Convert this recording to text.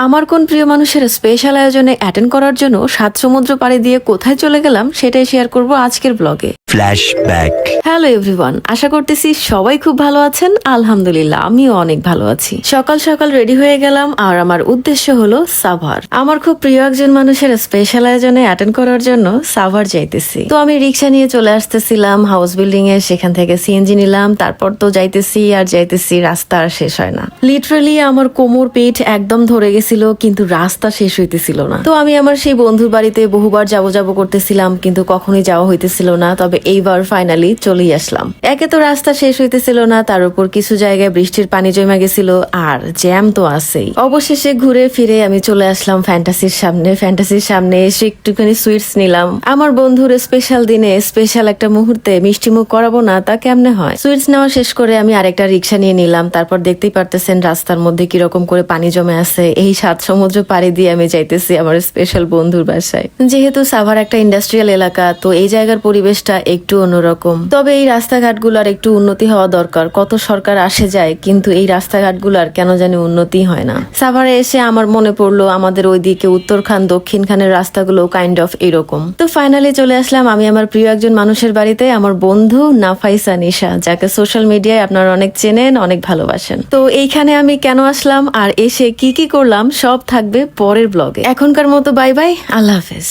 আমার কোন প্রিয় মানুষের স্পেশাল আয়োজনে অ্যাটেন্ড করার জন্য 7 সমুদ্র পাড়ি দিয়ে কোথায় চলে গেলাম সেটাই শেয়ার করব আজকের ব্লগে। ফ্ল্যাশব্যাক। হ্যালো এভরিওয়ান, আশা করতেছি সবাই খুব ভালো আছেন। আলহামদুলিল্লাহ আমিও অনেক ভালো আছি। সকাল সকাল রেডি হয়ে গেলাম আর আমার উদ্দেশ্য হলো সাভার। আমার খুব প্রিয় একজন মানুষের স্পেশাল আয়োজনে অ্যাটেন্ড করার জন্য সাভার যাইতেছি। তো আমি রিক্সা নিয়ে চলে আসতেছিলাম হাউস বিল্ডিং এ, সেখান থেকে সিএনজি নিলাম, তারপর তো যাইতেছি আর যাইতেছি, রাস্তা আর শেষ হয় না। লিটারালি আমার কোমর পিঠ একদম ধরে গেছিল, কিন্তু রাস্তা শেষ হইতেছিল না। তো আমি আমার সেই বন্ধুর বাড়িতে বহুবার যাবো করতেছিলাম, কিন্তু কখনোই যাওয়া হইতেছিল না। তবে এইবার ফাইনালি চলেই আসলাম। একে তো রাস্তা শেষ হইতেছিল না, তার উপর কিছু জায়গায় বৃষ্টির পানি জমে গেছিল, আর জ্যাম তো আছেই। অবশেষে ঘুরে ফিরে আমি চলে আসলাম ফ্যান্টাসির সামনে। ফ্যান্টাসির সামনে এসে একটুখানি সুইটস নিলাম। আমার বন্ধুর স্পেশাল দিনে স্পেশাল একটা মুহূর্তে মিষ্টি মুখ করাবো না, তা কেমনে হয়। সুইটস নেওয়া শেষ করে আমি আরেকটা রিক্সা নিয়ে নিলাম। তারপর দেখতেই পারতেছেন রাস্তার মধ্যে কিরকম করে পানি জমে আছে। এই 7 সমুদ্র পাড়ি দিয়ে আমি যাইতেছি আমার স্পেশাল বন্ধুর বাসায়। যেহেতু সাভার একটা ইন্ডাস্ট্রিয়াল এলাকা, তো এই জায়গার পরিবেশটা একটু অন্যরকম। তবে এই রাস্তাঘাটগুলোর একটু উন্নতি হওয়া দরকার। কত সরকার আসে যায়, কিন্তু এই রাস্তাঘাটগুলোর কেন জানি উন্নতি হয় না। সাভারে এসে আমার মনে পড়লো আমাদের ওইদিকে উত্তরখান দক্ষিণ খানের রাস্তাগুলো কাইন্ড অফ এরকম। তো ফাইনালি চলে আসলাম আমি আমার প্রিয় একজন মানুষের বাড়িতে, আমার বন্ধু নাফাইসা নিশা, যাকে সোশ্যাল মিডিয়ায় আপনারা অনেক চেনেন, অনেক ভালোবাসেন। তো এইখানে আমি কেন আসলাম আর এসে কি কি করলাম সব থাকবে পরের ব্লগে। এখনকার মতো বাই বাই, আল্লাহ হাফেজ।